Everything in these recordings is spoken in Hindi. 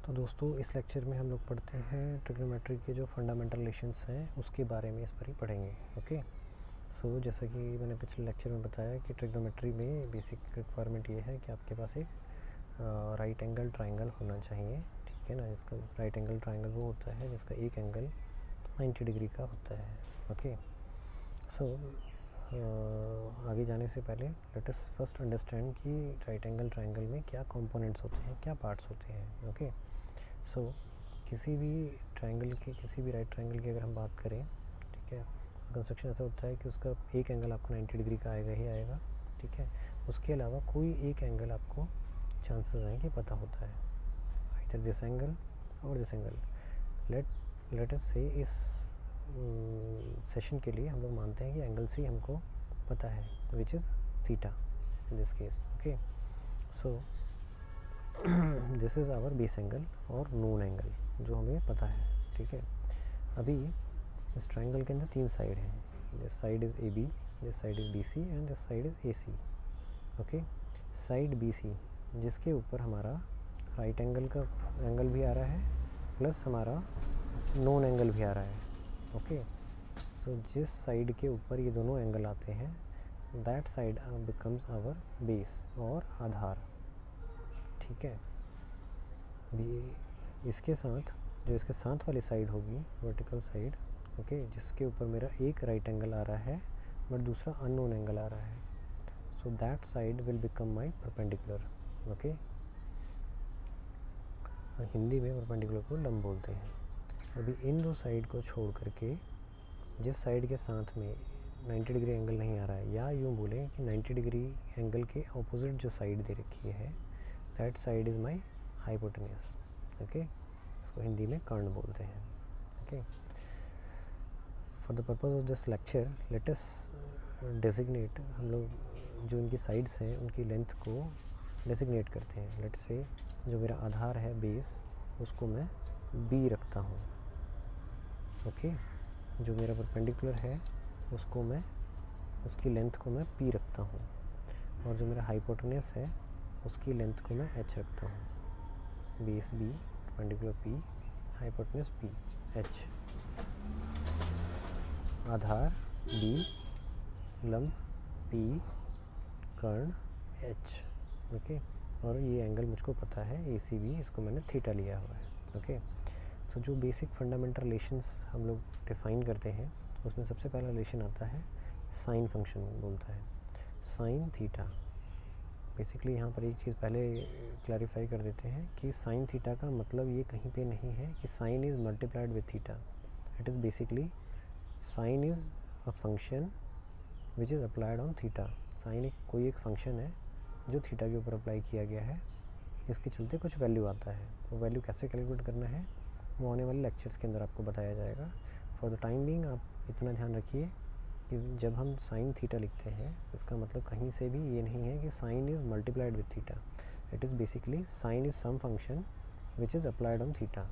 तो दोस्तों इस लेक्चर में हम लोग पढ़ते हैं ट्रिग्नोमेट्री के जो फंडामेंटल रिलेशंस हैं उसके बारे में इस पर ही पढ़ेंगे। ओके, सो जैसा कि मैंने पिछले लेक्चर में बताया कि ट्रिग्नोमेट्री में बेसिक रिक्वायरमेंट ये है कि आपके पास एक राइट एंगल ट्राइंगल होना चाहिए, ठीक है ना। जिसका राइट एंगल ट्राइंगल वो होता है जिसका एक एंगल 90 डिग्री का होता है। ओके, सो आगे जाने से पहले लेट अस फर्स्ट अंडरस्टैंड कि राइट एंगल ट्राइंगल में क्या कंपोनेंट्स होते हैं, क्या पार्ट्स होते हैं। ओके, सो किसी भी ट्राइंगल की, किसी भी राइट ट्राइंगल की अगर हम बात करें, ठीक है, कंस्ट्रक्शन ऐसा होता है कि उसका एक एंगल आपको 90 डिग्री का आएगा ही आएगा, ठीक है। उसके अलावा कोई एक एंगल आपको चांसेस हैं कि पता होता है, इधर दिस एंगल और दिस एंगल। लेट अस से इस सेशन के लिए हम लोग मानते हैं कि एंगल सी हमको पता है, which is theta in this case. Okay, so this is our base angle और नोन एंगल जो हमें पता है, ठीक है। अभी इस ट्राइंगल के अंदर तीन साइड हैं, this side is A B, this side is B C and this side is A C. Okay, side B C जिसके ऊपर हमारा राइट एंगल का एंगल भी आ रहा है प्लस हमारा नोन एंगल भी आ रहा है। ओके, सो जिस साइड के ऊपर ये दोनों एंगल आते हैं that side becomes our base और आधार, ठीक है। अभी इसके साथ जो इसके साथ वाली साइड होगी वर्टिकल साइड, ओके, जिसके ऊपर मेरा एक राइट एंगल आ रहा है बट दूसरा अननोन एंगल आ रहा है, so that side will become my perpendicular. Okay, Hindi में परपेंडिकुलर को लंब बोलते हैं। अभी इन दो साइड को छोड़ करके जिस साइड के साथ में 90 डिग्री एंगल नहीं आ रहा है, या यूँ बोलें कि 90 डिग्री एंगल के ऑपोजिट जो साइड दे रखी है that side is my hypotenuse. Okay, इसको हिंदी में कर्ण बोलते हैं। Okay, for the purpose of this lecture let us designate, हम लोग जो इनकी साइड्स हैं उनकी लेंथ को डेजिग्नेट करते हैं। लेट से जो मेरा आधार है बेस उसको मैं बी रखता हूँ। ओके, जो मेरा परपेंडिकुलर है उसको मैं, उसकी लेंथ को मैं पी रखता हूँ, और जो मेरा हाइपोटेन्यूस है उसकी लेंथ को मैं एच रखता हूँ। Base B, perpendicular P, hypotenuse P, H. आधार बी, लंब पी, कर्ण एच। ओके, और ये एंगल मुझको पता है ए सी बी, इसको मैंने थीटा लिया हुआ है। ओके, सो जो बेसिक फंडामेंटल रिलेशंस हम लोग डिफ़ाइन करते हैं उसमें सबसे पहला रिलेशन आता है साइन फंक्शन बोलता है, साइन थीटा। बेसिकली यहाँ पर एक चीज़ पहले क्लैरिफाई कर देते हैं कि साइन थीटा का मतलब ये कहीं पे नहीं है कि sine is multiplied with theta. It is basically sine is a function which is applied on theta. Sine एक कोई एक फंक्शन है जो थीटा के ऊपर अप्लाई किया गया है, इसके चलते कुछ वैल्यू आता है। वो वैल्यू कैसे कैलकुलेट करना है वो आने वाले लेक्चर्स के अंदर आपको बताया जाएगा। फॉर द टाइम बीइंग आप इतना ध्यान रखिए कि जब हम साइन थीटा लिखते हैं इसका मतलब कहीं से भी ये नहीं है कि sine is multiplied with theta. It is basically sine is some function which is applied on theta.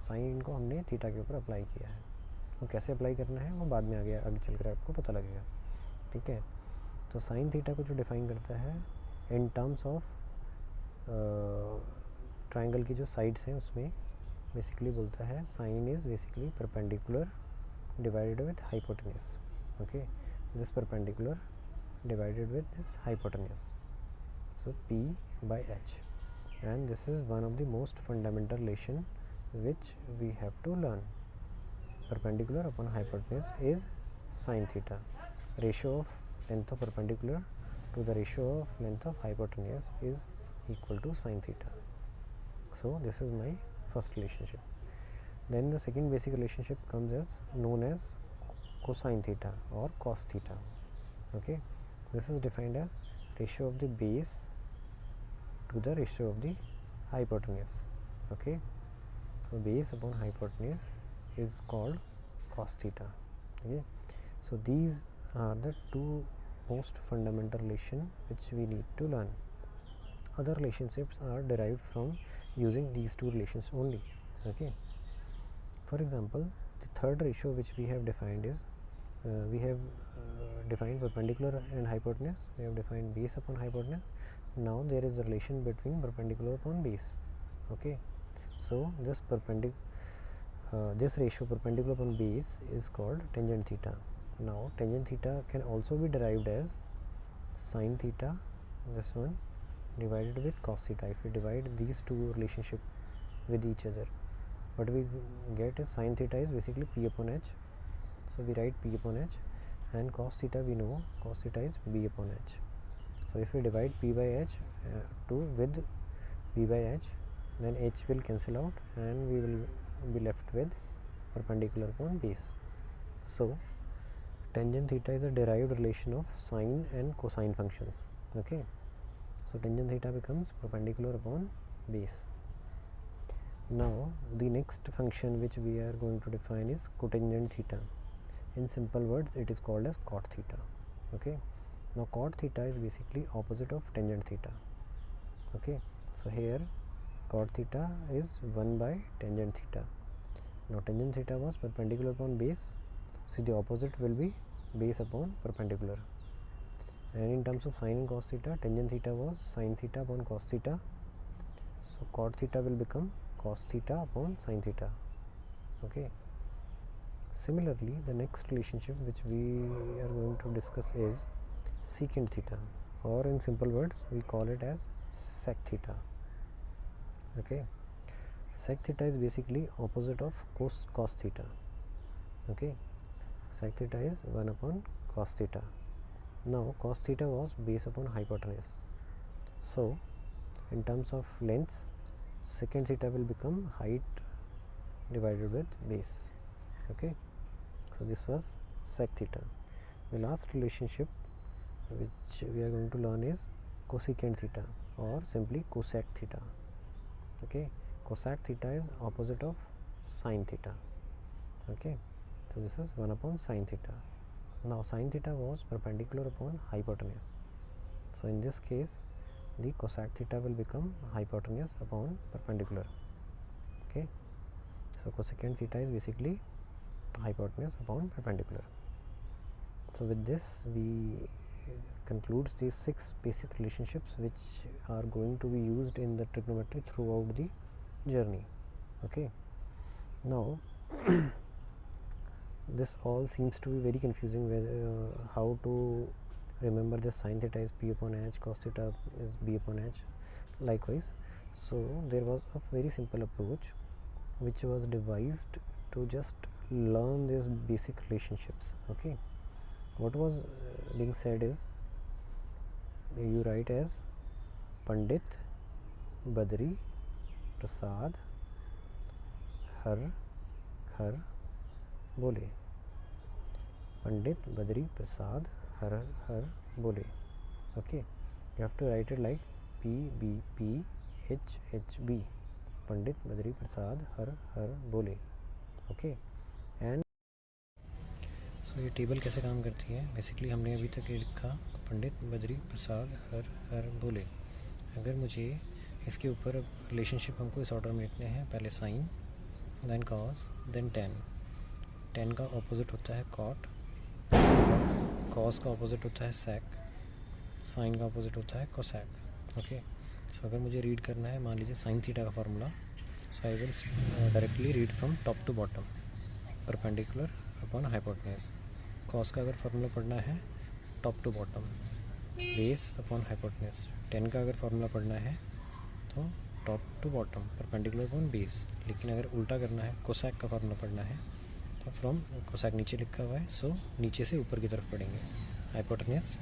Sine को हमने थीटा के ऊपर अप्लाई किया है, वो कैसे अप्लाई करना है वो बाद में आगे चल कर आपको पता लगेगा, ठीक है। तो साइन थीटा को जो डिफ़ाइन करता है इन टर्म्स ऑफ ट्राइंगल की जो साइड्स हैं उसमें बेसिकली बोलता है sine is basically perpendicular divided with hypotenuse. Okay, this perpendicular divided with this hypotenuse, so P by H, and this is one of the most fundamental relation which we have to learn. Perpendicular upon hypotenuse is sin theta. Ratio of length of perpendicular to the ratio of length of hypotenuse is equal to sin theta. So this is my first relationship. Then the second basic relationship comes as known as cosine theta or cos theta. Okay, this is defined as ratio of the base to the ratio of the hypotenuse. Okay, so base upon hypotenuse is called cos theta. Okay, so these are the two most fundamental relation which we need to learn. Other relationships are derived from using these two relations only. Okay, for example, the third ratio which we have defined is we have defined perpendicular and hypotenuse, we have defined base upon hypotenuse. Now there is a relation between perpendicular upon base. Okay, So this ratio perpendicular upon base is called tangent theta. Now tangent theta can also be derived as sin theta, this one, divided with cos theta. If we divide these two relationship with each other, what we get is sin theta is basically p upon h. So we write p upon h, and cos theta we know cos theta is b upon h. So if we divide p by h with b by h, then h will cancel out and we will be left with perpendicular upon base. So tangent theta is a derived relation of sine and cosine functions. Okay, so tangent theta becomes perpendicular upon base. Now the next function which we are going to define is cotangent theta. In simple words, it is called as cot theta. Okay, now cot theta is basically opposite of tangent theta. Okay, so here cot theta is 1 by tangent theta. Now tangent theta was perpendicular upon base, so the opposite will be base upon perpendicular. And in terms of sine and cos theta, tangent theta was sin theta upon cos theta, so cot theta will become cos theta upon sin theta. Okay, similarly the next relationship which we are going to discuss is secant theta, or in simple words we call it as sec theta. Okay, sec theta is basically opposite of cos theta. Okay, sec theta is 1 upon cos theta. Now cos theta was base upon hypotenuse, so in terms of lengths, secant theta will become height divided with base. Okay, so this was sec theta. The last relationship which we are going to learn is cosecant theta, or simply cosec theta. Okay, cosec theta is opposite of sin theta. Okay, so this is 1 upon sin theta. Now sin theta was perpendicular upon hypotenuse, so in this case the cosec theta will become hypotenuse upon perpendicular. Okay, so cosecant theta is basically hypotenuse upon perpendicular. So with this we concludes these 6 basic relationships which are going to be used in the trigonometry throughout the journey. Okay, now this all seems to be very confusing, how to remember this sin theta is p upon h, cos theta is b upon h, likewise. So there was a very simple approach which was devised to just learn these basic relationships. Okay, what was being said is, you write as Pandit Badri Prasad Har Bole. Pandit Badri Prasad Har Bole. Okay, you have to write it like PBP HHB, Pandit Badri Prasad Har Bole. Okay, and so ये टेबल कैसे काम करती है, बेसिकली हमने अभी तक ये लिखा पंडित बद्री प्रसाद हर बोले. अगर मुझे इसके ऊपर रिलेशनशिप हमको इस ऑर्डर में लिखने हैं, पहले sine, then cos, then tan. Tan का ऑपोजिट होता है कॉट, कॉस का ऑपोजिट होता है सेक, साइन का ऑपोजिट होता है कोसेक. ओके, सो अगर मुझे रीड करना है, मान लीजिए साइन थीटा का formula, so I will directly read from top to bottom, perpendicular upon hypotenuse. Cos का अगर फार्मूला पढ़ना है top to bottom, base upon hypotenuse. Tan का अगर फार्मूला पढ़ना है तो top to bottom, perpendicular upon base. लेकिन अगर उल्टा करना है, कोसेक का फार्मूला पढ़ना है, तो फ्रॉम कोसेक नीचे लिखा हुआ है, सो नीचे से ऊपर की तरफ पढ़ेंगे, hypotenuse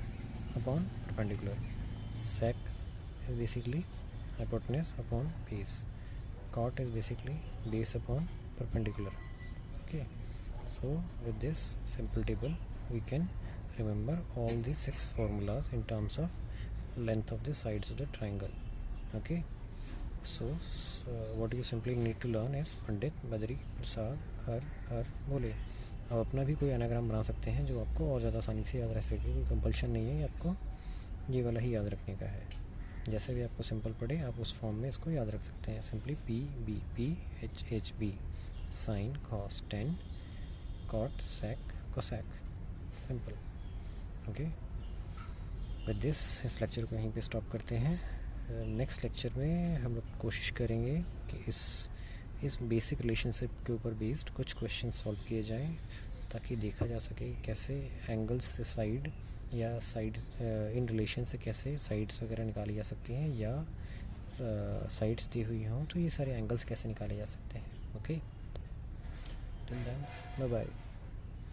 upon perpendicular. Sec is basically hypotenuse upon base. Cot is basically base upon perpendicular. Okay, so with this simple table we can remember all these 6 formulas in terms of length of the sides of the triangle. Okay, so what you simply need to learn is Pandit Badri Prasad Har Bole. अब अपना भी कोई एनाग्राम बना सकते हैं जो आपको और ज़्यादा आसानी से याद रह सके. कोई कंपल्शन नहीं है, आपको ये वाला ही याद रखने का है. जैसे भी आपको सिंपल पड़े आप उस फॉर्म में इसको याद रख सकते हैं. Simply P B P H H B, sine cos tan, cot sec cosec, simple. Okay, with this इस लेक्चर को यहीं पे स्टॉप करते हैं. नेक्स्ट लेक्चर में हम लोग कोशिश करेंगे कि इस इस बेसिक रिलेशनशिप के ऊपर बेस्ड कुछ क्वेश्चन सॉल्व किए जाएं ताकि देखा जा सके कैसे एंगल्स से साइड या साइड्स इन रिलेशन से कैसे साइड्स वगैरह निकाली जा सकती हैं, या साइड्स दी हुई हों तो ये सारे एंगल्स कैसे निकाले जा सकते हैं. Okay, till then bye bye.